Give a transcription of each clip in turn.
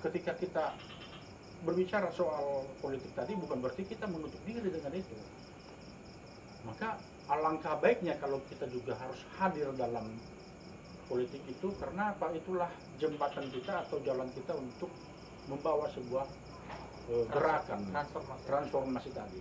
ketika kita berbicara soal politik tadi bukan berarti kita menutup diri dengan itu. Maka alangkah baiknya kalau kita juga harus hadir dalam politik itu, karena apa? Itulah jembatan kita atau jalan kita untuk membawa sebuah gerakan transformasi tadi.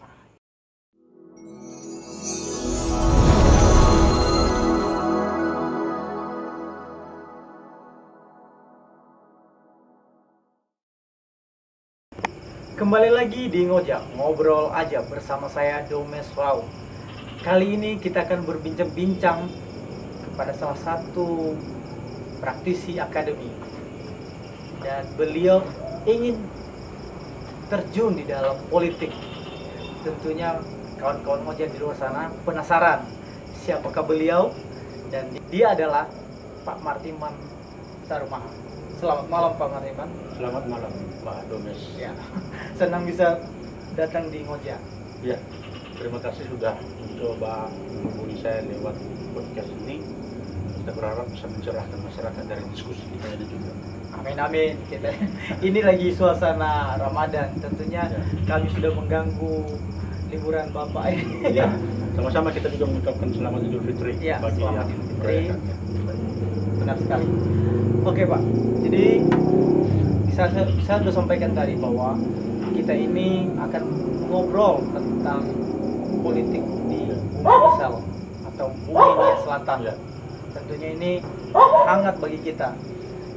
Kembali lagi di Ngojak, ngobrol aja bersama saya Domes Rau. Kali ini kita akan berbincang-bincang kepada salah satu praktisi akademi. Dan beliau ingin terjun di dalam politik. Tentunya kawan-kawan Ngojak di luar sana penasaran siapakah beliau, dan dia adalah Pak Martiman Sarumaha. Selamat malam Pak Martiman. Selamat malam Pak Domes. Ya, senang bisa datang di Ngojak. Ya, terima kasih sudah mencoba menghubungi saya lewat podcast ini. Kita berharap bisa mencerahkan masyarakat dari diskusi kita ini juga. Amin amin. Kita ini lagi suasana Ramadan, tentunya Ya. kami sudah mengganggu liburan Bapak ini. Ya, sama-sama kita juga mengucapkan selamat Idul Fitri Ya, bagi selamat yang Idul Fitri. merayakannya. Benar sekali. Oke Pak, jadi saya sudah sampaikan tadi bahwa kita ini akan ngobrol tentang politik di Bumi Isel atau Bumi Nia Selatan. Ya. Tentunya ini hangat bagi kita.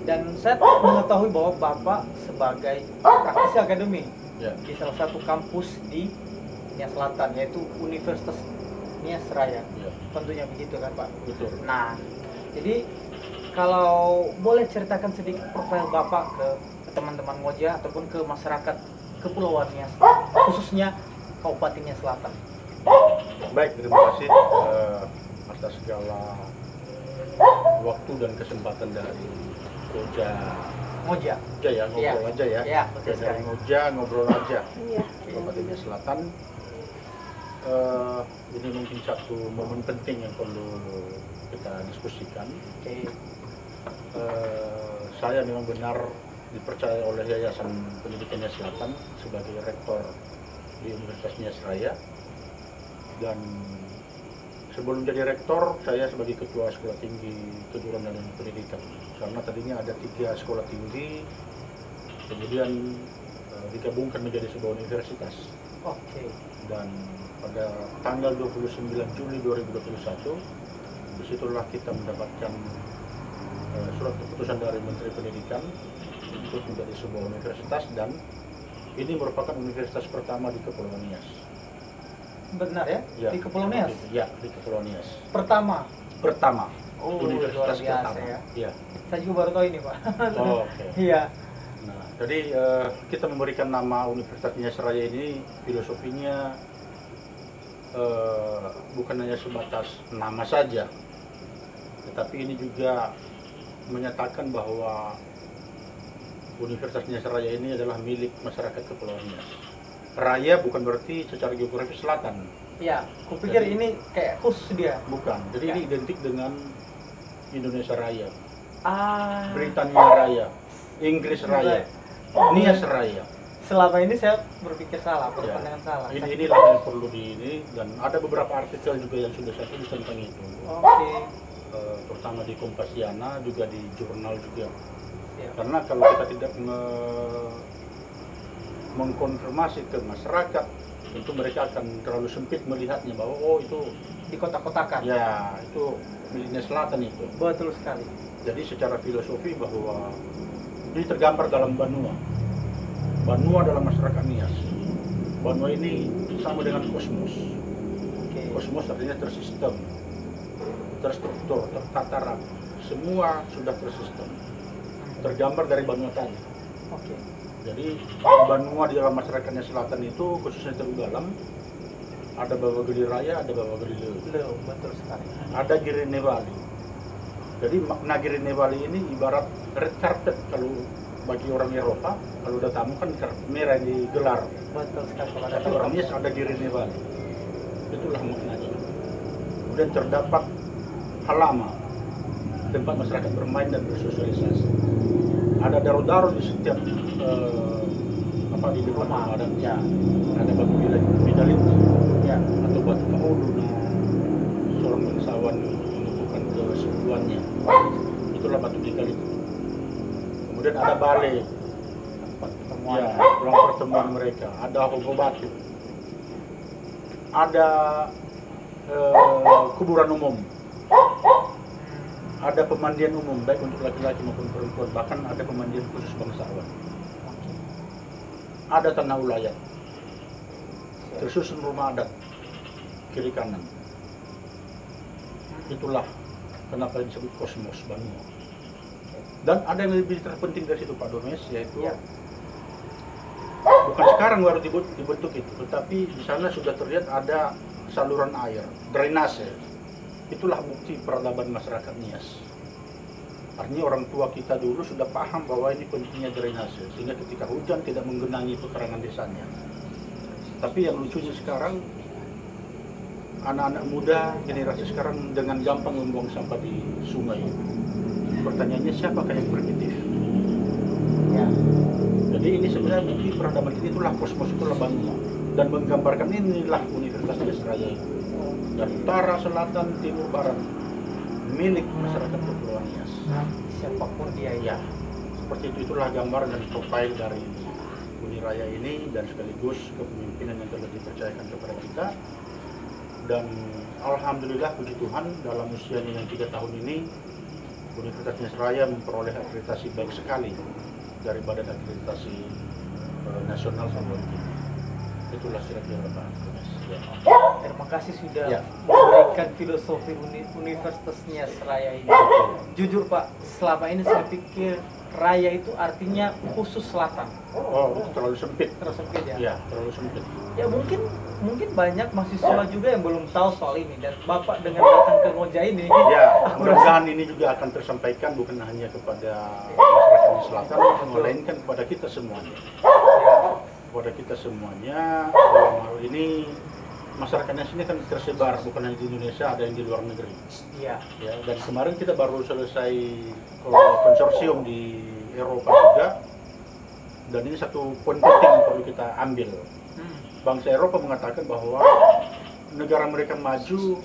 Dan saya mengetahui bahwa Bapak sebagai praktisi akademi Ya. di salah satu kampus di Nia Selatan, yaitu Universitas Nias Raya. Ya. Tentunya begitu kan Pak? Betul. Nah, jadi kalau boleh ceritakan sedikit profil Bapak ke teman-teman Ngojak ataupun ke masyarakat Kepulauan Nias, khususnya Kabupaten Nias Selatan. Baik, terima kasih atas segala waktu dan kesempatan dari Ngojak. ya, ngobrol aja ya. Iya, betul Dari sekali. Ngojak, ngobrol aja. Iya. Kabupaten Nias Selatan. Ini mungkin satu momen penting yang perlu kita diskusikan. Oke. Saya memang benar dipercaya oleh Yayasan Pendidikan Nias Selatan sebagai rektor di Universitas Nias Raya, dan sebelum jadi rektor saya sebagai ketua sekolah tinggi kejuruan dan ilmu pendidikan, karena tadinya ada 3 sekolah tinggi kemudian digabungkan menjadi sebuah universitas. Oke. Dan pada tanggal 29 Juli 2021 disitulah kita mendapatkan surat keputusan dari Menteri Pendidikan untuk menjadi sebuah universitas, dan ini merupakan universitas pertama di Kepulauan Nias. Benar ya? Ya, Di Kepulauan Nias? Ya, di Kepulauan Nias. Pertama. Oh, universitas luar biasa pertama. ya. Ya. Saya juga baru tahu ini Pak. Oh, oke. Iya. Nah, jadi kita memberikan nama Universitas Nias Raya ini, filosofinya bukan hanya sebatas nama saja, tetapi ini juga menyatakan bahwa Universitas Nias Raya ini adalah milik masyarakat Kepulauan Nias. Raya bukan berarti secara geografis selatan. Iya, kupikir Jadi- ini kayak khusus dia. Bukan. Jadi Ya. ini identik dengan Indonesia Raya, Ah. Britania Raya, Inggris Raya, Nias Raya. Selama ini saya berpikir salah, Ya. berpandangan salah. Inilah yang perlu dan ada beberapa artikel juga yang sudah saya tulis tentang itu. Oke. Pertama di Kompasiana, juga di jurnal juga. Ya. Karena kalau kita tidak mengkonfirmasi ke masyarakat, tentu mereka akan terlalu sempit melihatnya bahwa oh itu Di kotak-kotakan. ya itu miliknya selatan itu. Betul sekali. Jadi secara filosofi bahwa ini tergambar dalam Banua. Banua adalah masyarakat Nias. Banua ini sama dengan kosmos. Oke. Kosmos artinya tersistem, terstruktur, tertata rapi. Semua sudah tersistem. Tergambar dari Banua tadi. Oke. Jadi Banua di dalam masyarakatnya selatan itu khususnya Terugalam ada Bawageli Raya, ada Bawageli Leu, Betul sekali. ada Girine Bali. Jadi makna Girine Bali ini ibarat red carpet kalau bagi orang Eropa, kalau udah tamu kan karpet merah yang digelar. Betul sekali. Kalau Tapi orang Nias ada Girine Bali. Itulah maknanya. Kemudian terdapat halama, tempat masyarakat bermain dan bersosialisasi. ada daro-daro di setiap di depan rumah ada ada batu bidalit Ya. atau batu kaulu seorang bangsawan menemukan kesembuhannya, itulah batu bidalit. Kemudian ada balai Pertemuan. ruang pertemuan mereka, ada hogo batu, ada kuburan umum, ada pemandian umum baik untuk laki-laki maupun perempuan, bahkan ada pemandian khusus bangsawan, ada tanah ulayat, tersusun rumah adat kiri kanan. Itulah kenapa disebut kosmos Banua. Dan ada yang lebih terpenting dari situ Pak Domes, yaitu bukan sekarang baru dibentuk itu, tetapi di sana sudah terlihat ada saluran air, drainase. Itulah bukti peradaban masyarakat Nias. Artinya orang tua kita dulu sudah paham bahwa ini pentingnya drainase, sehingga ketika hujan tidak menggenangi pekarangan desanya. Tapi yang lucunya sekarang, anak-anak muda generasi sekarang dengan gampang membuang sampah di sungai. Pertanyaannya, siapakah yang berkitif? Ya. Jadi ini sebenarnya bukti peradaban kita, itulah kosmos, itulah Banua. Dan menggambarkan inilah Universitas Nias Raya. Dari utara, selatan, timur, barat, milik masyarakat Kepulauan Nias. Siapapun dia Ya, seperti itu, itulah gambar dan profil dari Uni Raya ini, dan sekaligus kepemimpinan yang telah dipercayakan kepada kita. Dan alhamdulillah, puji Tuhan, dalam usianya yang 3 tahun ini, Universitas Nias Raya memperoleh akreditasi baik sekali dari Badan Akreditasi Nasional Sambungan Tinggi. Itulah kira-kira Pak. Terima kasih sudah Ya. memberikan filosofi Universitas Nias Raya ini. Jujur Pak, selama ini saya pikir Raya itu artinya khusus selatan. Oh, itu terlalu sempit. Terus sempit ya. Ya, terlalu sempit. Ya mungkin banyak mahasiswa juga yang belum tahu soal ini, dan Bapak dengan datang ke Ngoja ini, Ya, aku rasa mudah-mudahan ini juga akan tersampaikan bukan hanya kepada masyarakat di selatan, melainkan kepada kita semuanya. Kepada kita semuanya, dalam hal ini masyarakatnya sini kan tersebar, bukan hanya di Indonesia, ada yang di luar negeri. Iya. Ya, dan kemarin kita baru selesai konsorsium di Eropa juga, dan ini satu poin penting yang perlu kita ambil. Bangsa Eropa mengatakan bahwa negara mereka maju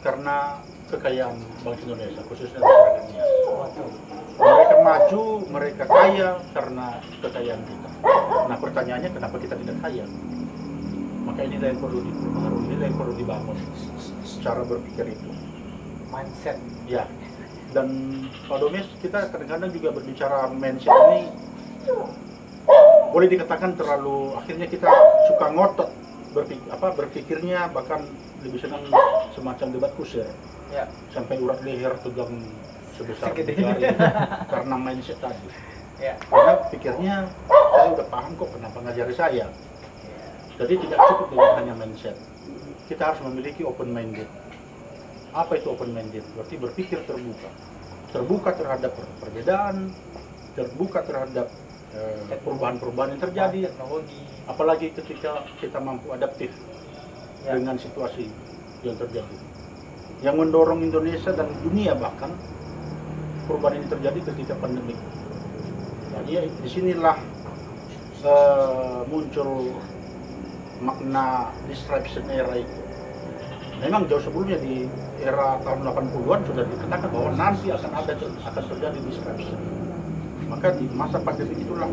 karena kekayaan bangsa Indonesia, khususnya masyarakat Nias. Mereka maju, mereka kaya karena kekayaan kita. Nah, pertanyaannya, kenapa kita tidak kaya? Maka inilah yang perlu diperbaharui, inilah yang perlu dibangun, cara berpikir itu. Mindset. Ya, dan Pak Domes, kita kadang-kadang juga berbicara mindset ini, boleh dikatakan terlalu, akhirnya kita suka ngotot berpikirnya, bahkan lebih senang semacam debat kusir, Ya. sampai urat leher tegang sebesar Segede jari ini. karena mindset tadi. Ya. Karena pikirnya, saya udah paham kok, kenapa ngajari saya. Jadi tidak cukup dengan hanya mindset, kita harus memiliki open minded. Apa itu open minded? Berarti berpikir terbuka, terbuka terhadap perbedaan, terbuka terhadap perubahan-perubahan yang terjadi, Teknologi. apalagi ketika kita mampu adaptif Ya. dengan situasi yang terjadi. Yang mendorong Indonesia dan dunia bahkan, perubahan ini terjadi ketika pandemi. Jadi disinilah muncul makna disruption era itu. Memang jauh sebelumnya di era tahun 80-an sudah dikatakan bahwa nanti akan terjadi disruption. Maka di masa pandemi itulah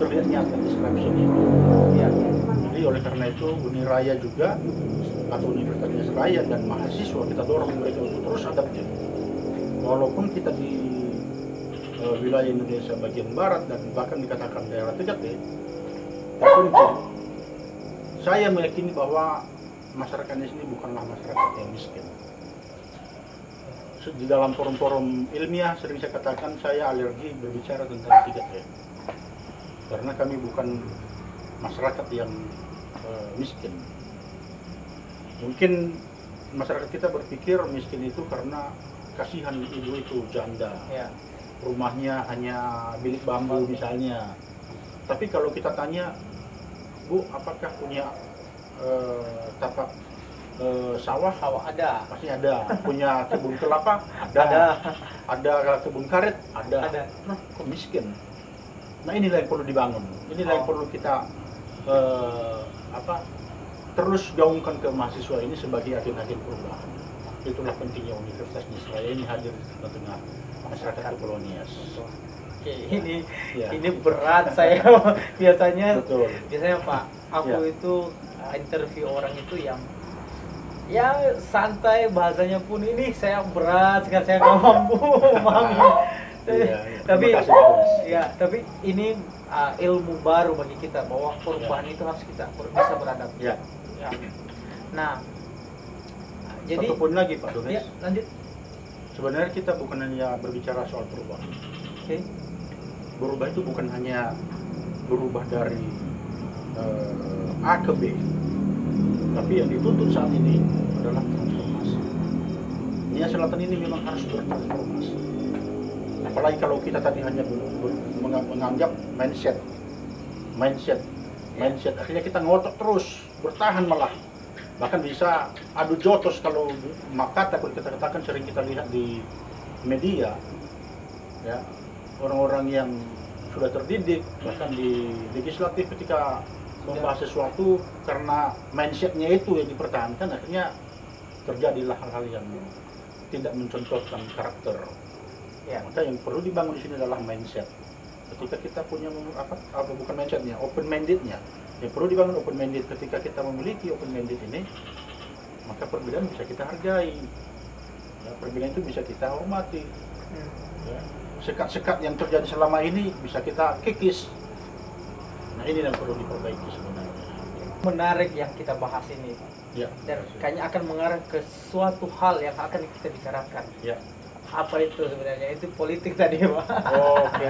terlihat nyata disruption itu. Ya. Jadi oleh karena itu Uni Raya juga, atau Universitas Nias Raya, dan mahasiswa kita dorong mereka untuk terus adaptif. Walaupun kita di wilayah Indonesia bagian barat dan bahkan dikatakan daerah 3T terpencil, saya meyakini bahwa masyarakat di sini bukanlah masyarakat yang miskin. Di dalam forum-forum ilmiah sering saya katakan saya alergi berbicara tentang 3T, karena kami bukan masyarakat yang miskin. Mungkin masyarakat kita berpikir miskin itu karena kasihan ibu itu janda, Ya. rumahnya hanya bilik bambu misalnya. Tapi kalau kita tanya, Bu, apakah punya tapak sawah Sawah ada. pasti ada, punya kebun kelapa ada kebun karet ada. Nah, kok miskin? Nah, inilah yang perlu dibangun, inilah yang perlu kita terus gaungkan ke mahasiswa ini sebagai agen-agen perubahan. Itulah pentingnya Universitas Nisraya ini hadir di tengah-tengah masyarakat Kepulauan Nias. Oke, Ya. ini berat saya biasanya. Betul. Biasanya Pak, aku Ya. itu interview orang itu yang ya santai, bahasanya pun ini saya berat sekali, saya nggak mampu memahami. Iya, Tapi terima kasih, Pak Tumis. ya, tapi ini ilmu baru bagi kita bahwa perubahan itu harus kita bisa beradaptasi. Ya. Ya. Nah, jadi Satu poin lagi Pak Domes. ya lanjut. Sebenarnya kita bukan hanya berbicara soal perubahan. Oke. Berubah itu bukan hanya berubah dari A ke B, tapi yang dituntut saat ini adalah transformasi. Nia Selatan ini memang harus bertransformasi. Apalagi kalau kita tadi hanya menganggap mindset, akhirnya kita ngotot terus, bertahan malah, bahkan bisa adu jotos kalau maka kalau kita katakan sering kita lihat di media, ya, orang-orang yang sudah terdidik bahkan di legislatif ketika membahas sesuatu karena mindsetnya itu yang dipertahankan, akhirnya terjadilah hal-hal yang tidak mencontohkan karakter. Ya. Maka yang perlu dibangun di sini adalah mindset. Ketika kita punya bukan mindsetnya, open mindednya. Yang perlu dibangun open minded. Ketika kita memiliki open minded ini, maka perbedaan bisa kita hargai. Ya, perbedaan itu bisa kita hormati. Ya. Sekat-sekat yang terjadi selama ini bisa kita kikis. Nah, ini yang perlu diperbaiki sebenarnya. Menarik yang kita bahas ini, Pak. Ya. Dan kayaknya akan mengarah ke suatu hal yang akan kita bicarakan. Ya. Apa itu sebenarnya? Itu politik tadi, Pak. Oke.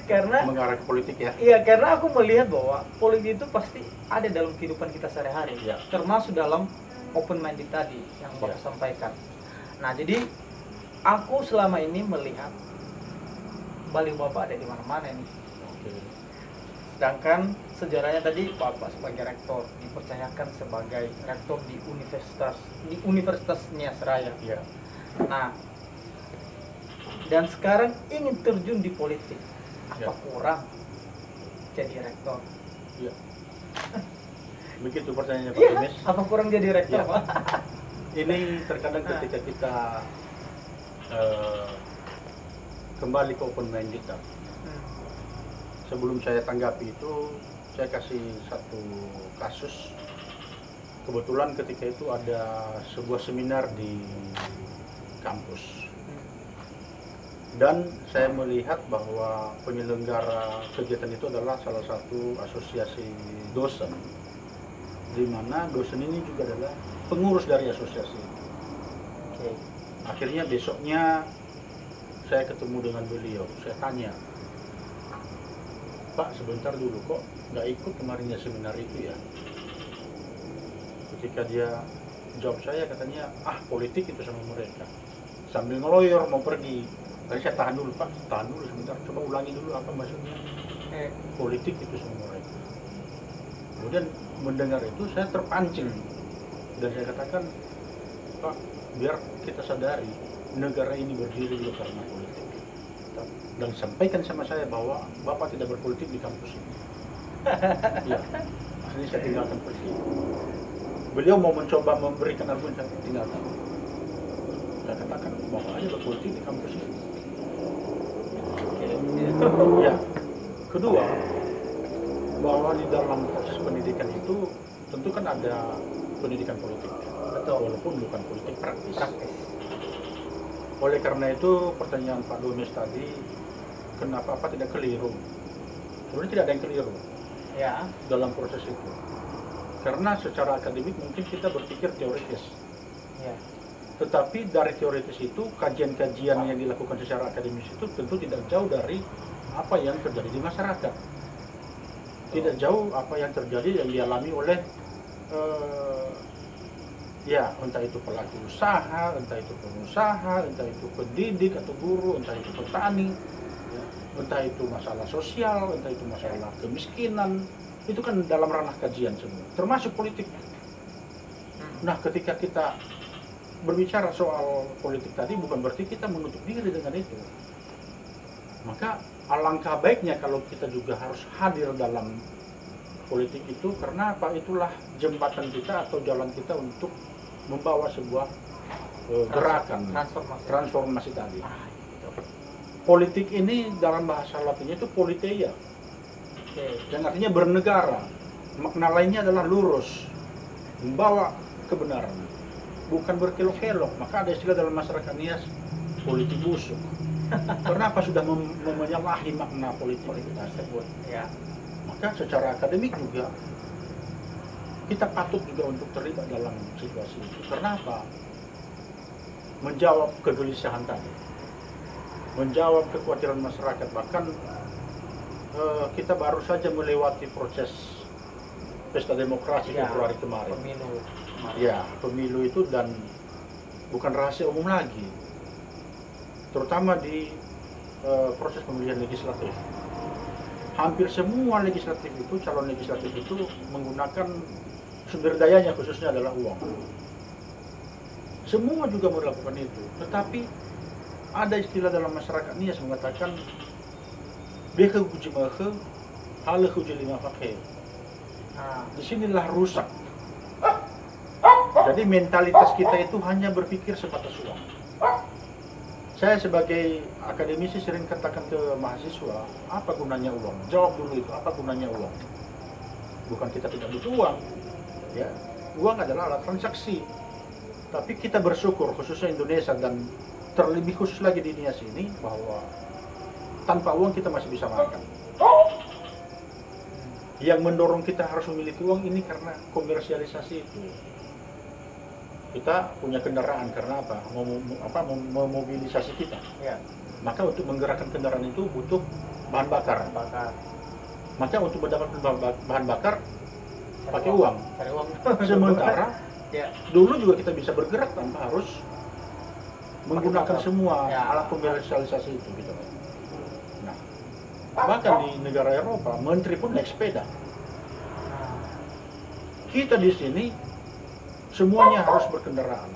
Karena Mengarah ke politik ya. iya, karena aku melihat bahwa politik itu pasti ada dalam kehidupan kita sehari-hari, Ya. termasuk dalam open minded tadi yang Bapak sampaikan. Nah, jadi aku selama ini melihat balik Bapak ada di mana-mana ini. Oke. Sedangkan sejarahnya tadi Bapak sebagai rektor dipercayakan sebagai rektor di Universitas Nias Raya. Ya. Nah, dan sekarang ingin terjun di politik, apa Ya. kurang jadi rektor? Ya. Begitu pertanyaannya Pak Iya, Tumis. apa kurang jadi rektor, Ya. Pak? Ini terkadang ketika kita kembali ke open minded, sebelum saya tanggapi itu saya kasih satu kasus. Kebetulan ketika itu ada sebuah seminar di kampus dan saya melihat bahwa penyelenggara kegiatan itu adalah salah satu asosiasi dosen, di mana dosen ini juga adalah pengurus dari asosiasi. Oke. Akhirnya besoknya saya ketemu dengan beliau, saya tanya, Pak, sebentar dulu, kok nggak ikut kemarinnya seminar itu ya? Ketika dia jawab saya, katanya, politik itu sama mereka. Sambil ngeloyor mau pergi. Tadi saya tahan dulu, Pak, tahan dulu sebentar, coba ulangi dulu apa maksudnya. Politik itu sama mereka. Kemudian mendengar itu saya terpancing dan saya katakan, Pak, biar kita sadari negara ini berdiri juga karena politik. Dan sampaikan sama saya bahwa Bapak tidak berpolitik di kampus ini. Ya, akhirnya saya tinggalkan pergi. Beliau mau mencoba memberikan argumen, saya tinggalkan. Saya katakan, Bapak aja berpolitik di kampus ini. Ya, kedua, bahwa di dalam proses pendidikan itu tentu kan ada pendidikan politik. Betul. Walaupun bukan politik praktis. Praktis. Oleh karena itu pertanyaan Pak Domes tadi, kenapa apa tidak keliru? Sebenarnya tidak ada yang keliru Ya. dalam proses itu. Karena secara akademik mungkin kita berpikir teoritis. Ya. Tetapi dari teoritis itu, kajian-kajian yang dilakukan secara akademis itu tentu tidak jauh dari apa yang terjadi di masyarakat. Tidak jauh apa yang terjadi yang dialami oleh ya, entah itu pelaku usaha, entah itu pengusaha, entah itu pendidik atau guru, entah itu petani, ya, entah itu masalah sosial, entah itu masalah kemiskinan, itu kan dalam ranah kajian semua, termasuk politik. Nah, ketika kita berbicara soal politik tadi, bukan berarti kita menutup diri dengan itu. Maka alangkah baiknya kalau kita juga harus hadir dalam politik itu, karena apa? Itulah jembatan kita atau jalan kita untuk membawa sebuah gerakan transformasi tadi. Politik ini dalam bahasa Latinnya itu politeia, yang artinya bernegara. Makna lainnya adalah lurus, membawa kebenaran, bukan berkelok-kelok. Maka ada istilah dalam masyarakat Nias, politik busuk. Karena apa? Sudah menyalahi makna politik tersebut. Ya. Maka secara akademik juga kita patut juga untuk terlibat dalam situasi itu. Karena apa? Menjawab kegelisahan tadi, menjawab kekhawatiran masyarakat. Bahkan kita baru saja melewati proses pesta demokrasi Februari kemarin. Pemilu. Ya, pemilu itu, dan bukan rahasia umum lagi, terutama di proses pemilihan legislatif. Hampir semua legislatif itu, calon legislatif itu menggunakan sumber dayanya khususnya adalah uang. Semua juga melakukan itu, tetapi ada istilah dalam masyarakat Nias mengatakan beke kujimahe hale kujilima fakhe. Disinilah rusak. Jadi mentalitas kita itu hanya berpikir sebatas uang. Saya sebagai akademisi sering katakan ke mahasiswa, apa gunanya uang? Jawab dulu itu, apa gunanya uang? Bukan kita tidak butuh uang, ya. Uang adalah alat transaksi. Tapi kita bersyukur, khususnya Indonesia dan terlebih khusus lagi di Nias ini, bahwa tanpa uang kita masih bisa makan. Yang mendorong kita harus memiliki uang ini karena komersialisasi itu. Kita punya kendaraan karena apa? Memobilisasi kita. Ya. Maka untuk menggerakkan kendaraan itu butuh bahan bakar. Maka untuk mendapatkan bahan bakar pakai uang. Sementara dulu juga kita bisa bergerak tanpa harus menggunakan semua alat komersialisasi itu. Gitu. Nah, bahkan di negara Eropa, menteri pun naik sepeda. Kita di sini semuanya harus berkendaraan.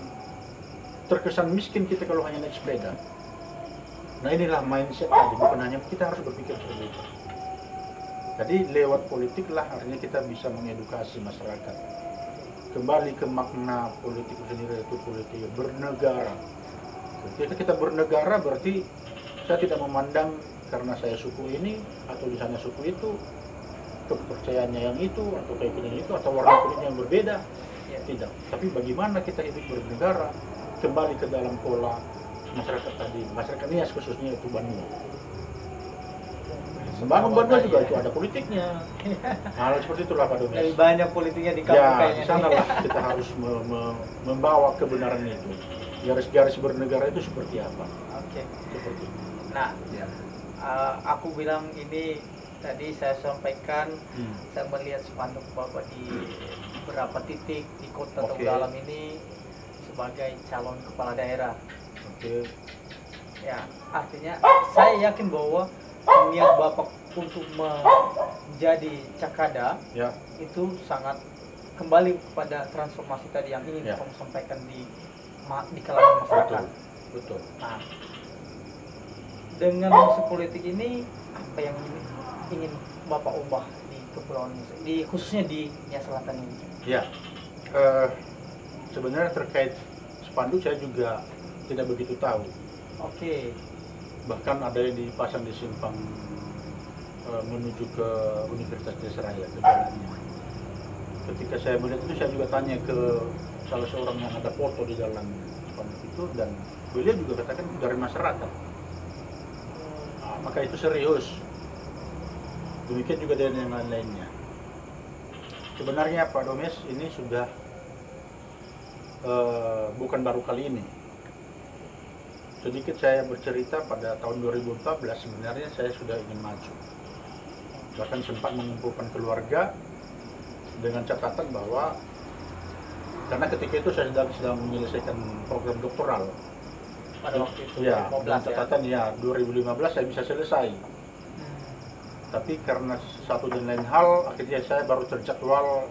Terkesan miskin kita kalau hanya naik sepeda. Nah, inilah mindset tadi, bukan hanya kita harus berpikir seperti itu. Jadi lewat politik lah artinya kita bisa mengedukasi masyarakat. Kembali ke makna politik sendiri, itu politik bernegara. Ketika kita bernegara berarti saya tidak memandang karena saya suku ini atau di sana suku itu, kepercayaannya yang itu atau keyakinan itu atau warna kulitnya yang berbeda. Tidak, tapi bagaimana kita hidup bernegara, kembali ke dalam pola masyarakat tadi, masyarakat Nias khususnya itu Banua. Membangun Banua juga itu ada politiknya. Hal seperti itulah Pak Domes. Lebih banyak politiknya di kampung kayaknya. Ya, di sanalah kita harus membawa kebenaran itu. Garis-garis bernegara itu seperti apa? Oke. Seperti itu. Nah, aku bilang ini tadi saya sampaikan, saya melihat spanduk Bapak di beberapa titik di kota Tegalam ini sebagai calon kepala daerah. Ya, artinya saya yakin bahwa niat Bapak untuk menjadi Cakada itu sangat kembali kepada transformasi tadi yang ingin kamu sampaikan di kalangan masyarakat. Betul. Nah, dengan masuk politik ini apa yang ingin Bapak ubah di kepulauan khususnya di Nias Selatan ini? Ya, sebenarnya terkait spanduk saya juga tidak begitu tahu. Bahkan ada yang dipasang di simpang menuju ke Universitas Desa Raya ke jalannya. Ketika saya melihat itu saya juga tanya ke salah seorang yang ada foto di dalam spanduk itu, dan beliau juga katakan itu dari masyarakat. Maka itu serius. Demikian juga dengan yang lain-lainnya. Sebenarnya Pak Domes ini sudah bukan baru kali ini. Sedikit saya bercerita, pada tahun 2014 sebenarnya saya sudah ingin maju. Bahkan sempat mengumpulkan keluarga dengan catatan bahwa karena ketika itu saya sedang menyelesaikan program doktoral. Pada waktu itu ya, dengan catatan 2015 saya bisa selesai. Tapi karena satu dan lain hal, akhirnya saya baru terjadwal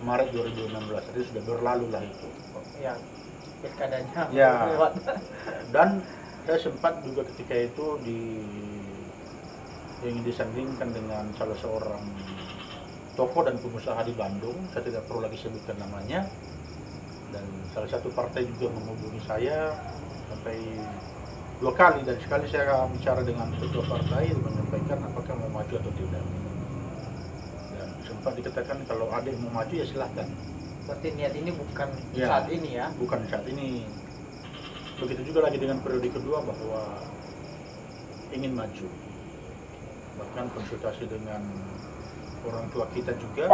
Maret 2016, jadi sudah berlalu lah itu. Ya, pilkadanya Ya. lewat. Dan saya sempat juga ketika itu ingin disandingkan dengan salah seorang tokoh dan pengusaha di Bandung, saya tidak perlu lagi sebutkan namanya, dan salah satu partai juga menghubungi saya sampai 2 kali, dan sekali saya bicara dengan ketua partai menyampaikan apakah mau maju atau tidak, dan sempat dikatakan kalau ada yang mau maju ya silahkan. Berarti niat ini bukan Ya. saat ini ya. Bukan saat ini. Begitu juga lagi dengan periode kedua bahwa ingin maju, bahkan konsultasi dengan orang tua kita juga,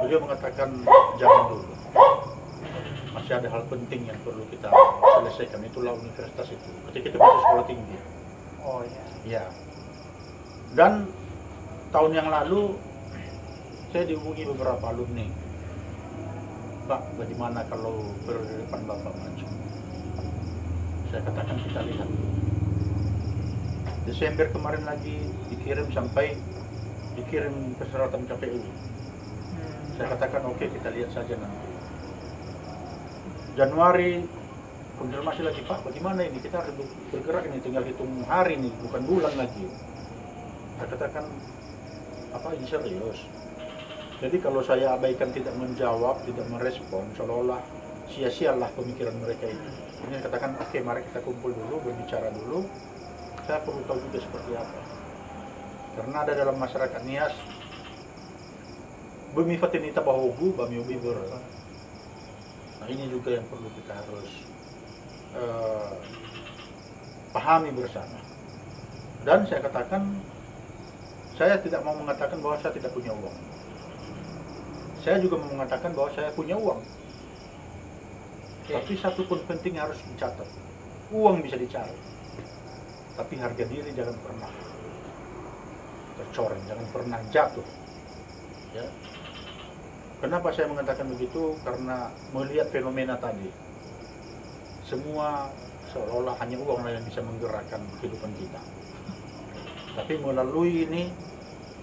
beliau mengatakan jangan dulu, masih ada hal penting yang perlu kita selesaikan, itulah universitas itu ketika kita masuk sekolah tinggi. Oh ya. Ya. Dan tahun yang lalu saya dihubungi beberapa alumni, Pak, bagaimana kalau periode depan Bapak maju? Saya katakan kita lihat. Desember kemarin lagi dikirim persyaratan KPU. Saya katakan oke, kita lihat saja nanti. Januari konfirmasi lagi, Pak, bagaimana ini? Kita harus bergerak ini, tinggal hitung hari nih, bukan bulan lagi. Saya katakan, apa ini serius? Jadi kalau saya abaikan, tidak menjawab, tidak merespon, seolah-olah sia-sialah pemikiran mereka itu. Ini saya katakan, oke, mari kita kumpul dulu, berbicara dulu. Saya perlu tahu juga seperti apa. Karena ada dalam masyarakat Nias, bumi fatinita bahogu, bami ubi ber. Nah ini juga yang perlu kita harus pahami bersama. Dan saya katakan, saya tidak mau mengatakan bahwa saya tidak punya uang. Saya juga mau mengatakan bahwa saya punya uang. Tapi satu pun penting harus dicatat. Uang bisa dicari, tapi harga diri jangan pernah tercoreng, jangan pernah jatuh. Ya. Kenapa saya mengatakan begitu? Karena melihat fenomena tadi, semua seolah-olah hanya uang yang bisa menggerakkan kehidupan kita. Tapi melalui ini,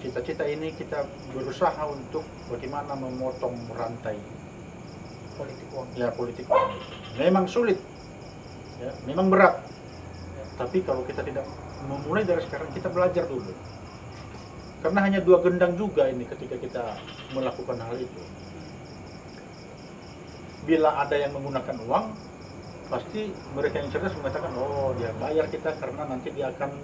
cita-cita ini kita berusaha untuk bagaimana memotong rantai Politik uang. ya politik uang itu. Memang sulit, ya, memang berat. Tapi kalau kita tidak memulai dari sekarang, kita belajar dulu. Karena hanya 2 gendang juga ini ketika kita melakukan hal itu. Bila ada yang menggunakan uang, pasti mereka yang cerdas mengatakan, oh dia bayar kita karena nanti dia akan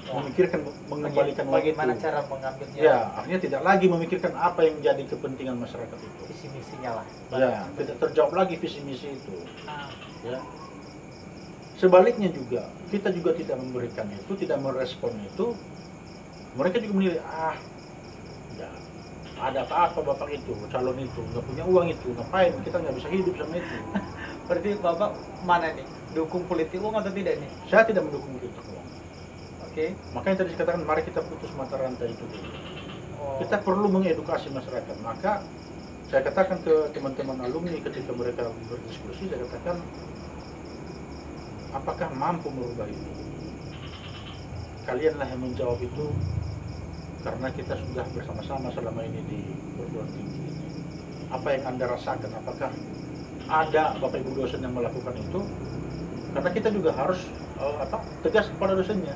memikirkan mengembalikan uang itu. Bagaimana cara mengambilnya? Ya, akhirnya tidak lagi memikirkan apa yang jadi kepentingan masyarakat itu. Visi misinya lah. Ya, tidak terjawab lagi visi misi itu. Nah, Ya. Sebaliknya juga, kita juga tidak memberikan itu, tidak merespon itu. Mereka juga menilai, ya, ada apa-apa bapak itu, calon itu, nggak punya uang itu, ngapain, kita nggak bisa hidup sama itu. berarti Bapak mana nih? Dukung politik uang atau tidak nih? Saya tidak mendukung politik uang. Oke. Makanya tadi saya katakan, mari kita putus mata rantai itu dulu. Oh. Kita perlu mengedukasi masyarakat. Maka saya katakan ke teman-teman alumni ketika mereka berdiskusi, saya katakan, apakah mampu merubah itu? Kalianlah yang menjawab itu, karena kita sudah bersama-sama selama ini di perguruan tinggi ini. Apa yang Anda rasakan? Apakah ada Bapak Ibu dosen yang melakukan itu? Karena kita juga harus tegas kepada dosennya.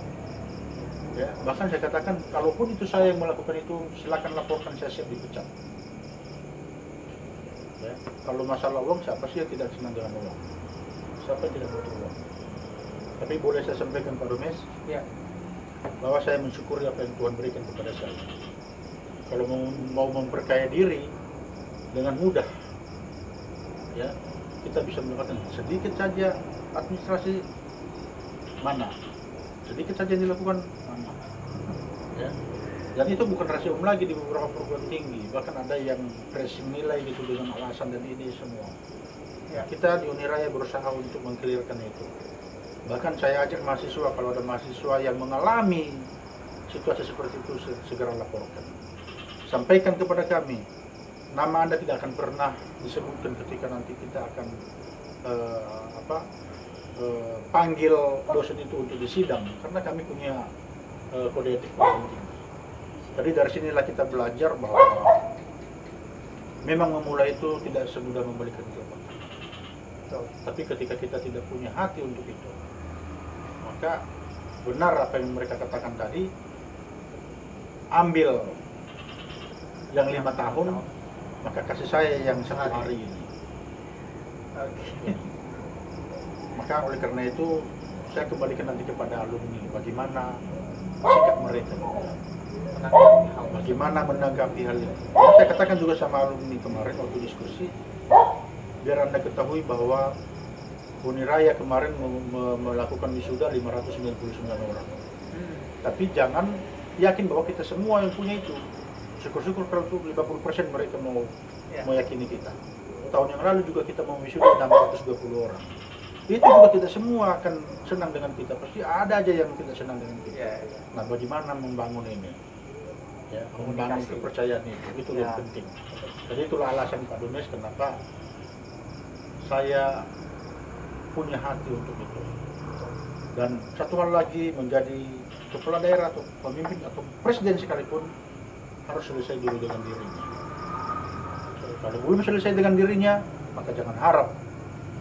Ya, bahkan saya katakan, kalaupun itu saya yang melakukan itu, silakan laporkan, saya siap dipecat. Ya, kalau masalah uang, siapa sih yang tidak senang dengan uang? Siapa yang tidak butuh uang? Tapi boleh saya sampaikan Pak Domes, Ya. bahwa saya mensyukuri apa yang Tuhan berikan kepada saya. Kalau mau memperkaya diri dengan mudah, ya, kita bisa mendapatkan sedikit saja administrasi mana, sedikit saja yang dilakukan mana, ya. Dan itu bukan rahasia umum lagi di beberapa perguruan tinggi, bahkan ada yang pressing nilai gitu dengan alasan dan ini semua. Ya, kita di Uniraya berusaha untuk mengkelirkan itu. Bahkan saya ajak mahasiswa, kalau ada mahasiswa yang mengalami situasi seperti itu, segera laporkan. Sampaikan kepada kami, nama Anda tidak akan pernah disebutkan ketika nanti kita akan panggil dosen itu untuk disidang, karena kami punya kode etik paling tinggi. Jadi dari sinilah kita belajar bahwa memang memulai itu tidak semudah membalikan telapak tangan. Betul. Tapi ketika kita tidak punya hati untuk itu, maka benar apa yang mereka katakan tadi, ambil yang 5 tahun, maka kasih saya yang 1 hari ini. Oke. Maka oleh karena itu saya kembalikan nanti kepada alumni bagaimana sikap mereka, bagaimana menanggapi hal ini. Saya katakan juga sama alumni kemarin waktu diskusi, biar Anda ketahui bahwa Uniraya kemarin melakukan wisuda 599 orang. Tapi jangan yakin bahwa kita semua yang punya itu. Syukur-syukur kalau 50% mereka mau meyakini kita. Tahun yang lalu juga kita mau wisuda 620 orang. Itu juga tidak semua akan senang dengan kita. Pasti ada aja yang tidak senang dengan kita. Nah, bagaimana membangun ini? Ya, membangun kepercayaan itu yang penting. Jadi itulah alasan Pak Domes kenapa saya punya hati untuk itu. Dan satu hal lagi, menjadi kepala daerah atau pemimpin atau presiden sekalipun harus selesai dulu dengan dirinya. Kalau belum selesai dengan dirinya, maka jangan harap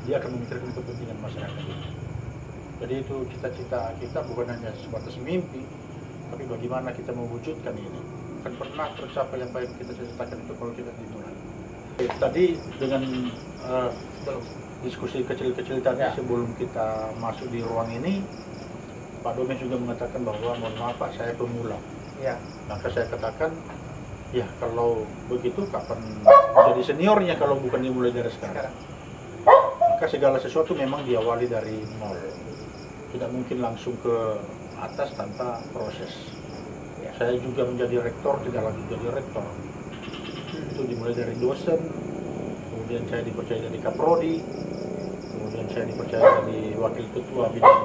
dia akan memikirkan kepentingan masyarakat itu. Jadi itu cita-cita kita, bukan hanya sebatas mimpi, tapi bagaimana kita mewujudkan ini. Akan pernah tercapai apa yang kita cita-citakan itu kalau kita dimulai. Tadi dengan diskusi kecil-kecil tadi sebelum kita masuk di ruang ini, Pak Domes juga mengatakan bahwa mohon maaf Pak, saya pemula. Maka saya katakan, ya kalau begitu kapan menjadi seniornya kalau bukan dimulai dari sekarang. Maka segala sesuatu memang diawali dari nol. Tidak mungkin langsung ke atas tanpa proses. Saya juga menjadi rektor, tidak langsung jadi rektor. Itu dimulai dari dosen, kemudian saya dipercaya jadi kaprodi, kemudian saya dipercaya jadi wakil ketua bidang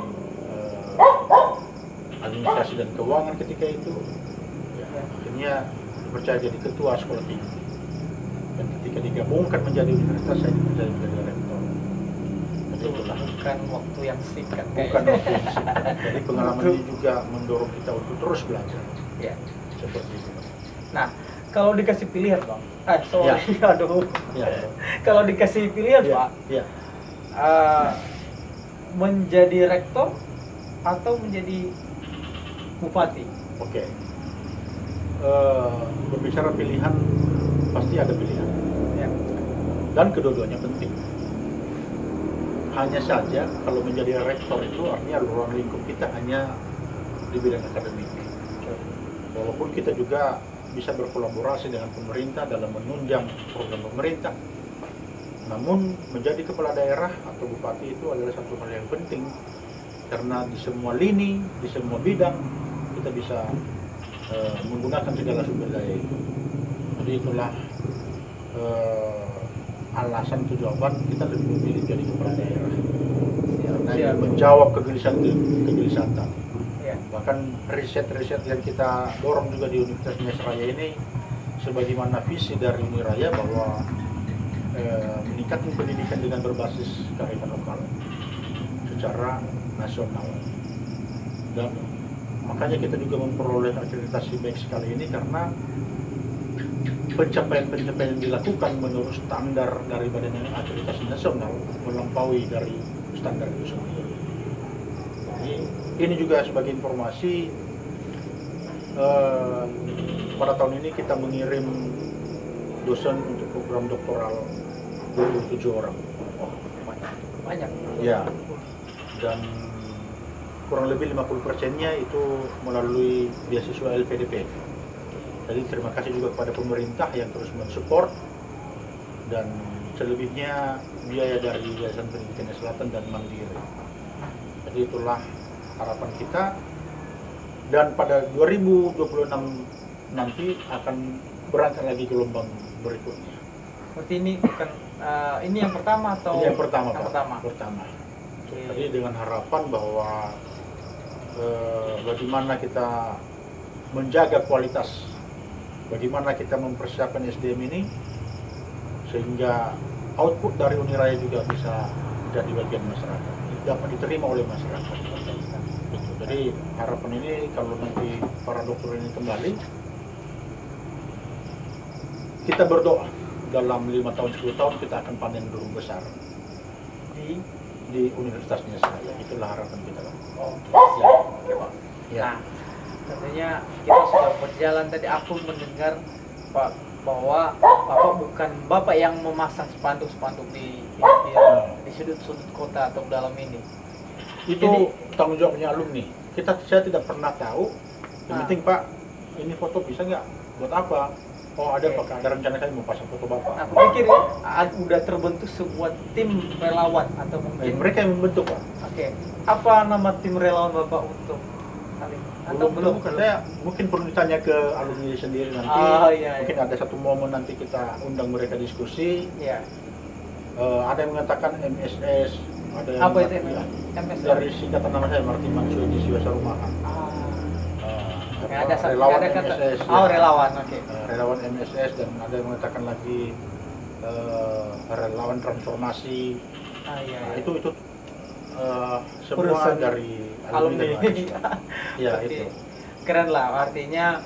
administrasi dan keuangan ketika itu. Akhirnya dipercaya jadi ketua sekolah tinggi. Dan ketika digabungkan menjadi universitas, saya dipercaya menjadi rektor. Itu bukan waktu yang singkat. Bukan waktu yang singkat. Jadi pengalaman ini juga mendorong kita untuk terus belajar. Seperti itu. Nah, kalau dikasih pilihan Bang, kalau dikasih pilihan Pak, menjadi rektor atau menjadi bupati? Oke. Berbicara pilihan, pasti ada pilihan. Dan kedua-duanya penting. Hanya saja kalau menjadi rektor itu artinya ruang lingkup kita hanya di bidang akademik. Walaupun kita juga bisa berkolaborasi dengan pemerintah dalam menunjang program pemerintah, namun menjadi kepala daerah atau bupati itu adalah satu hal yang penting karena di semua lini, di semua bidang kita bisa menggunakan segala sumber daya itu. Jadi itulah alasan atau jawaban kita lebih memilih jadi kepala daerah karena menjawab kegelisahan tadi. Bahkan riset-riset yang kita dorong juga di Universitas Mesraya ini sebagaimana visi dari Uniraya bahwa meningkatkan pendidikan dengan berbasis kearifan lokal secara nasional. Dan makanya kita juga memperoleh akreditasi baik sekali ini karena pencapaian-pencapaian yang dilakukan menurut standar dari Badan Akreditasi Nasional melampaui dari standar itu sendiri. Jadi ini juga sebagai informasi, pada tahun ini kita mengirim dosen untuk program doktoral 27 orang. Banyak. Ya, dan kurang lebih 50%-nya itu melalui beasiswa LPDP. Jadi terima kasih juga kepada pemerintah yang terus mensupport, dan selebihnya biaya dari Yayasan Pendidikan Selatan dan Mandiri. Jadi itulah harapan kita, dan pada 2026 nanti akan berangkat lagi gelombang berikutnya. Seperti ini bukan ini yang pertama atau? Ini yang pertama, yang Pak. Pertama. Jadi dengan harapan bahwa bagaimana kita menjaga kualitas, bagaimana kita mempersiapkan SDM ini sehingga output dari Uniraya juga bisa menjadi bagian masyarakat, dapat diterima oleh masyarakat. Jadi harapan ini kalau nanti para dokter ini kembali, kita berdoa dalam 5 tahun 10 tahun kita akan panen burung besar di di Universitasnya saya. Itulah harapan kita, Pak. oh, Ya, oke, Pak. Ya. Nah, tentunya kita sudah berjalan tadi aku mendengar Pak bahwa Bapak bukan Bapak yang memasang spanduk-spanduk di sudut-sudut kota atau dalam ini. Itu Jadi- tanggung jawabnya alumni. Saya tidak pernah tahu. Yang Ah. penting, Pak, ini foto bisa nggak? Buat apa? Oh, ada Oke. Pak. Ada rencana kali mau pasang foto Bapak. Aku pikir udah terbentuk sebuah tim relawan atau mungkin Mereka yang membentuk, Pak. Oke. Apa nama tim relawan Bapak untuk kali ini? Atau belum? Saya mungkin perlu ditanya ke alumni sendiri nanti. Oh, iya, Mungkin iya. ada satu momen nanti kita undang mereka diskusi. Ya. Ada yang mengatakan MSS, ada yang Apa itu ya, MS? dari singkatan nama saya Martiman Suedi Siwasa Rumahan. Ya, ada relawan ada kata. MSS. Oh, ya. relawan. Oke. Relawan MSS, dan ada yang mengatakan lagi relawan transformasi. Iya. Nah, Iya. itu semua Urusan dari alumni. dan mahasiswa. Ya, Oke. itu. Keren lah, artinya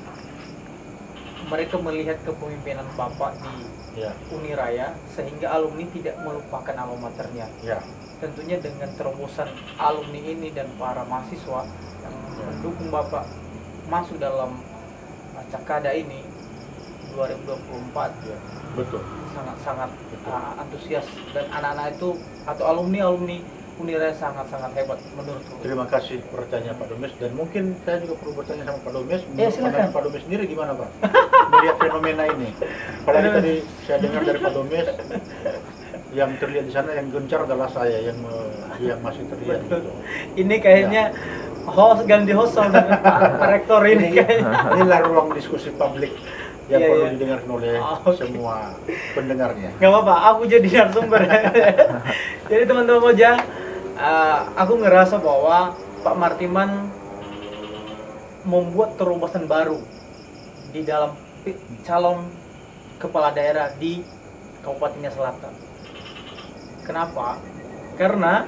mereka melihat kepemimpinan Bapak di Ya, Uniraya sehingga alumni tidak melupakan alma maternya. ya. Tentunya dengan terobosan alumni ini dan para mahasiswa yang mendukung Bapak masuk dalam Cakada ini 2024 Ya, betul. sangat-sangat antusias, dan anak-anak itu atau alumni Uniraya sangat-sangat hebat menurutku. Terima kasih pertanyaan Pak Domes, dan mungkin saya juga perlu bertanya sama Pak Domes. Ya, Menurut silakan. pandangan Pak Domes sendiri gimana, Pak? Melihat fenomena ini. Apalagi tadi saya dengar dari Pak Domes, yang terlihat di sana yang gencar adalah saya yang masih terlihat Betul. gitu. Ini kayaknya ganti host sama dengan Pak Rektor ini kayaknya. Inilah ruang diskusi publik yang Iya, perlu iya. didengarkan oleh Oke. semua pendengarnya. Nggak apa-apa, aku jadi narasumber. Jadi teman-teman Moja, aku ngerasa bahwa Pak Martiman membuat terobosan baru di dalam calon kepala daerah di Kabupaten Selatan. Kenapa? Karena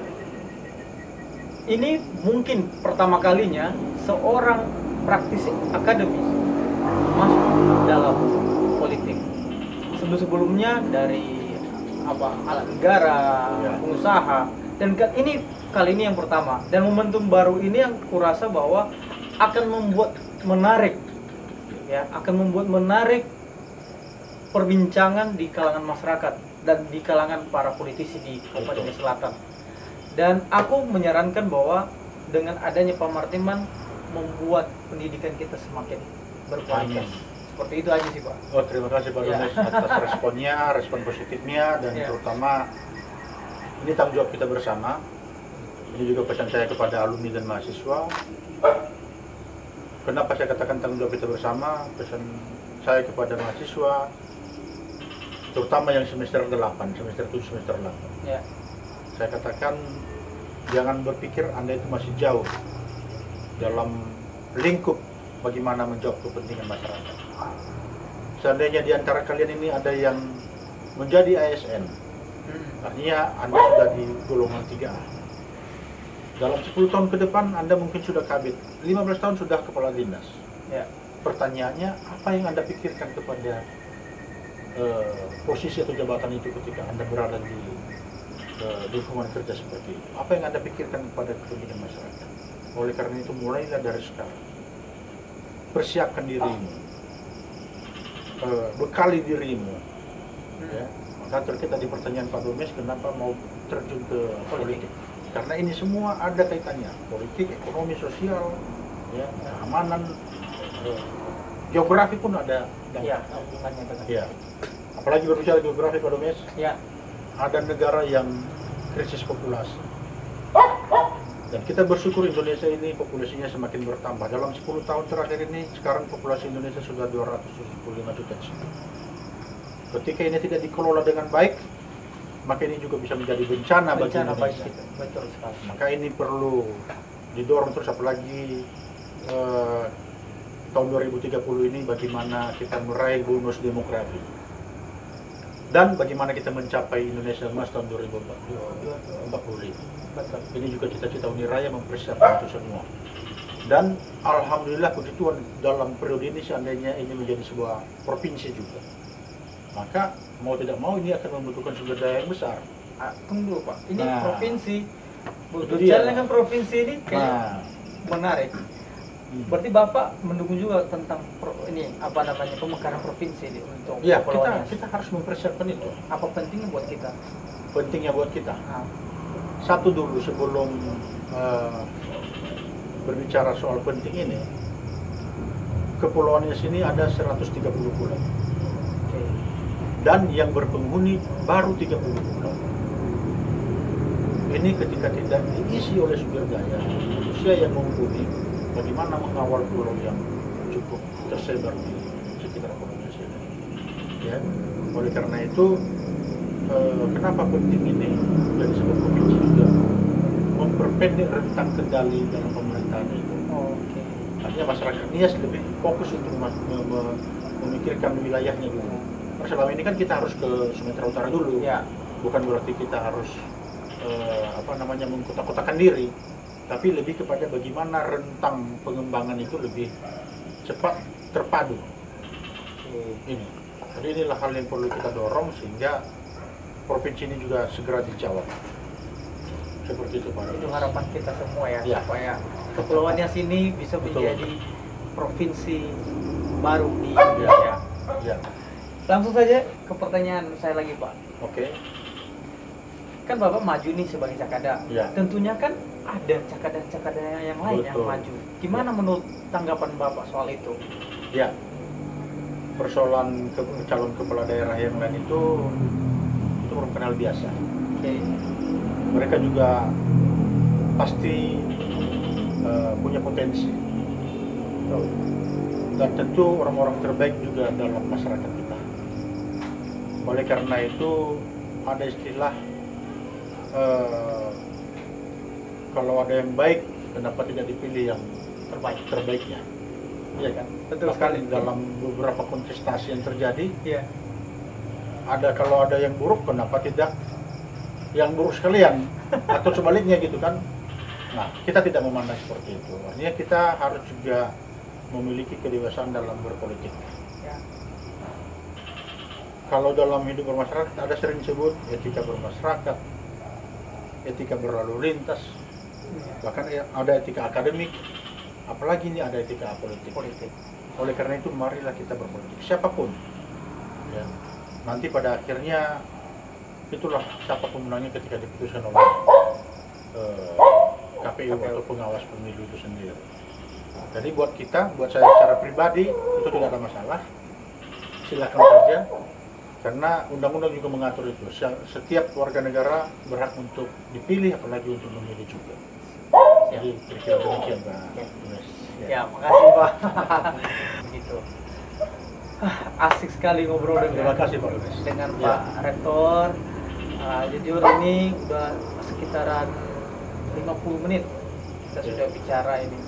ini mungkin pertama kalinya seorang praktisi akademis masuk dalam politik. Sebelumnya dari alat negara, Ya. pengusaha, dan ini kali ini yang pertama. Dan momentum baru ini yang kurasa bahwa akan membuat menarik, ya, akan membuat menarik perbincangan di kalangan masyarakat dan di kalangan para politisi di Kabupaten Betul. Selatan. Dan aku menyarankan bahwa dengan adanya Pak Martiman membuat pendidikan kita semakin berkualitas. Amin. Seperti itu aja sih, Pak. Oh, terima kasih Pak Ya. Domes atas responnya, respon positifnya, dan Ya. terutama ini tanggung jawab kita bersama. Ini juga pesan saya kepada alumni dan mahasiswa. Kenapa saya katakan tanggung jawab kita bersama? Pesan saya kepada mahasiswa, terutama yang semester 8, semester 7, semester 8. Ya. Saya katakan, jangan berpikir Anda itu masih jauh dalam lingkup bagaimana menjawab kepentingan masyarakat. Seandainya di antara kalian ini ada yang menjadi ASN, artinya Anda sudah di golongan 3A. Dalam 10 tahun ke depan Anda mungkin sudah kabit, 15 tahun sudah kepala dinas. Ya. Pertanyaannya, apa yang Anda pikirkan kepada posisi atau jabatan itu ketika Anda berada di lingkungan kerja seperti itu? Apa yang Anda pikirkan kepada kepentingan masyarakat? Oleh karena itu, mulailah dari sekarang. Persiapkan dirimu, bekali dirimu. Ya. Maka terkait tadi pertanyaan Pak Domes, kenapa mau terjun ke politik? Karena ini semua ada kaitannya, politik, ekonomi, sosial, ya, keamanan, geografi pun ada. Ya, hubungannya dengan. Ya. Apalagi berbicara geografi Pak Domes, Ya. ada negara yang krisis populasi. Dan kita bersyukur Indonesia ini populasinya semakin bertambah. Dalam 10 tahun terakhir ini, sekarang populasi Indonesia sudah 275 juta jiwa. Ketika ini tidak dikelola dengan baik, maka ini juga bisa menjadi bencana bagi Bencana bagi Indonesia. kita. Betul sekali. Maka ini perlu didorong terus, apalagi tahun 2030 ini bagaimana kita meraih bonus demografi. Dan bagaimana kita mencapai Indonesia Emas tahun 2045. Betul. Ini juga cita-cita Uniraya mempersiapkan itu semua. Dan alhamdulillah puji Tuhan, dalam periode ini seandainya ini menjadi sebuah provinsi juga, maka mau tidak mau ini akan membutuhkan sumber daya yang besar. Tunggu Pak, ini Nah, provinsi, itu berbicara dia. dengan provinsi ini kayak Nah, menarik. Berarti Bapak mendukung juga tentang ini apa namanya pemekaran provinsi ini untuk ya Kepulauan Nias. kita harus mempersiapkan itu. Apa pentingnya buat kita? Pentingnya buat kita. Nah, Satu dulu sebelum berbicara soal penting ini, Kepulauan Nias ini ada 130 pulau. oke. Dan yang berpenghuni baru 30 pulau. Ini ketika tidak diisi oleh sumber daya manusia yang mumpuni, bagaimana mengawal pulau yang cukup tersebar di sekitar Kepulauan Nias ini. Ya, oleh karena itu, kenapa penting ini dari sebuah provinsi juga memperpendek rentang kendali dalam pemerintahan itu. Oke. Artinya masyarakat Nias lebih fokus untuk memikirkan wilayahnya dulu. Selama ini kan kita harus ke Sumatera Utara dulu, Ya. bukan berarti kita harus mengkotak-kotakan diri, tapi lebih kepada bagaimana rentang pengembangan itu lebih cepat terpadu. Ini, jadi inilah hal yang perlu kita dorong sehingga provinsi ini juga segera dijawab. Seperti itu Pak. Itu harapan kita semua ya, Ya. supaya Kepulauan Nias ini bisa Betul. menjadi provinsi baru di Indonesia. Ya, Langsung saja ke pertanyaan saya lagi Pak. oke. Kan Bapak maju nih sebagai Cakada. Ya. Tentunya kan ada Cakada-Cakada yang lain yang Betul. maju. Gimana menurut tanggapan Bapak soal itu? Ya, persoalan calon kepala daerah yang lain itu merupakan hal biasa. Oke. Mereka juga pasti punya potensi. Dan tentu orang-orang terbaik juga dalam masyarakat kita. Oleh karena itu ada istilah kalau ada yang baik, kenapa tidak dipilih yang terbaiknya? Iya kan? Betul Bahkan sekali. dalam beberapa kontestasi yang terjadi, Iya. kalau ada yang buruk, kenapa tidak yang buruk sekalian? Atau sebaliknya gitu kan? Nah, kita tidak memandang seperti itu. Artinya kita harus juga memiliki kedewasaan dalam berpolitik. Ya. Kalau dalam hidup bermasyarakat ada sering disebut etika bermasyarakat, etika berlalu lintas, bahkan ada etika akademik, apalagi ini ada etika politik. Oleh karena itu marilah kita berpolitik, siapapun. Ya. Nanti pada akhirnya itulah siapa pemenangnya ketika diputuskan oleh KPU atau pengawas pemilu itu sendiri. Jadi buat saya secara pribadi itu tidak ada masalah, silakan saja. Karena undang-undang juga mengatur itu. Setiap warga negara berhak untuk dipilih, apalagi untuk memilih juga. Jadi kira-kira demikian Pak. Ya, makasih Pak. Begitu. Asik sekali ngobrol Terima dengan kasih Pak Ludes. dengan Ya. Pak Rektor. Jujur ini udah sekitaran 50 menit kita Ya. sudah bicara ini.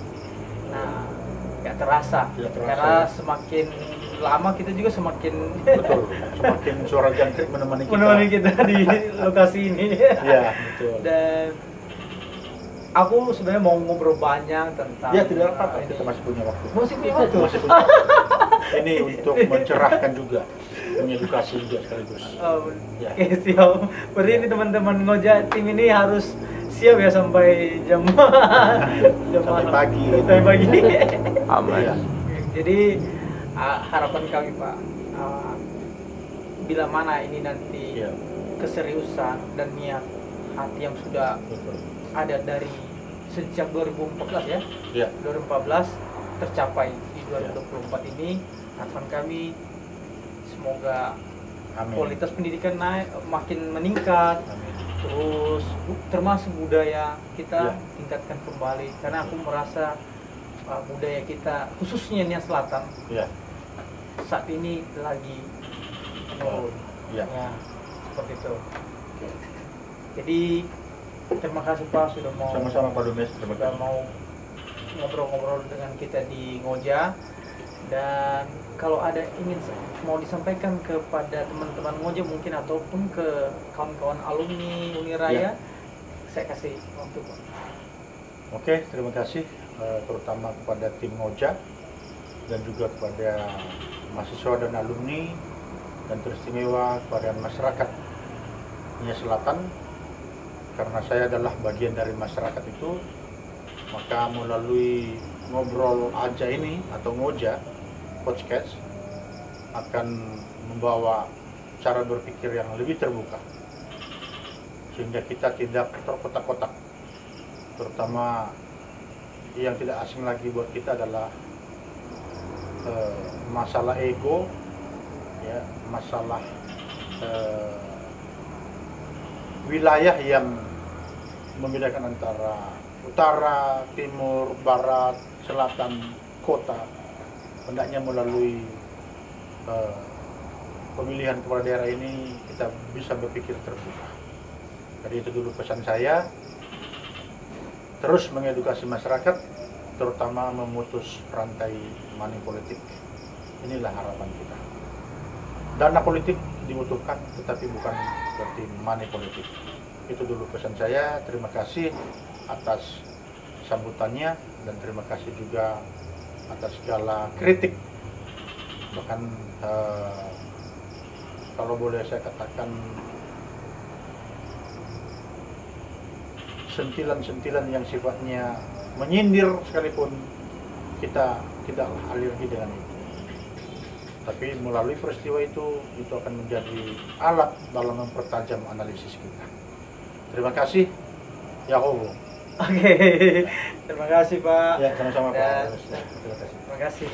Nah, nggak terasa. Tidak terasa, Karena ya. semakin lama kita juga semakin Betul. Semakin suara jangkrik menemani kita. menemani kita di lokasi ini. Iya, betul. Dan aku sebenarnya mau ngobrol banyak tentang Ya tidak apa-apa, ini. kita masih punya waktu. Masih punya waktu. Masih punya waktu. Ini untuk mencerahkan juga, mengedukasi juga sekaligus. Oh, Ya. Oke, siap. Berarti ini teman-teman Ngoja tim ini harus siap ya sampai jam Sampai malam. pagi. Sampai pagi. Aman. Ya. Jadi harapan kami Pak, bila mana ini nanti Iya, keseriusan dan niat hati yang sudah betul. ada dari sejak 2014 ya, Iya. 2014 tercapai di 2024 ini, harapan kami semoga Amin. kualitas pendidikan naik, makin meningkat, Amin. terus termasuk budaya kita Ya. tingkatkan kembali, karena aku merasa budaya kita khususnya Nias Selatan Iya. saat ini lagi menurun. Iya. Ya, seperti itu. Oke. Jadi terima kasih Pak sudah mau Sama-sama Pak Ludes, terima sudah kasih. mau ngobrol-ngobrol dengan kita di Ngoja. Dan kalau ada ingin mau disampaikan kepada teman-teman Ngoja mungkin ataupun ke kawan-kawan alumni Uniraya, saya kasih waktu Pak. Oke, terima kasih terutama kepada tim Ngoja dan juga kepada mahasiswa dan alumni dan teristimewa kepada masyarakat Nias Selatan, karena saya adalah bagian dari masyarakat itu. Maka melalui ngobrol aja ini atau ngoja podcast akan membawa cara berpikir yang lebih terbuka, sehingga kita tidak terkotak-kotak. Terutama yang tidak asing lagi buat kita adalah masalah ego, ya, masalah wilayah yang membedakan antara utara, timur, barat, selatan, kota. Hendaknya melalui pemilihan kepala daerah ini kita bisa berpikir terbuka. Jadi itu dulu pesan saya, terus mengedukasi masyarakat, terutama memutus rantai money politik. Inilah harapan kita. Dana politik dibutuhkan, tetapi bukan berarti money politik. Itu dulu pesan saya. Terima kasih atas sambutannya dan terima kasih juga atas segala kritik. Bahkan kalau boleh saya katakan sentilan-sentilan yang sifatnya menyindir sekalipun kita tidak alergi dengan itu. Tapi melalui peristiwa itu akan menjadi alat dalam mempertajam analisis kita. Terima kasih. Yahowo. Oke, terima kasih Pak. Ya, sama-sama Pak. Dan- Terima kasih. Terima kasih.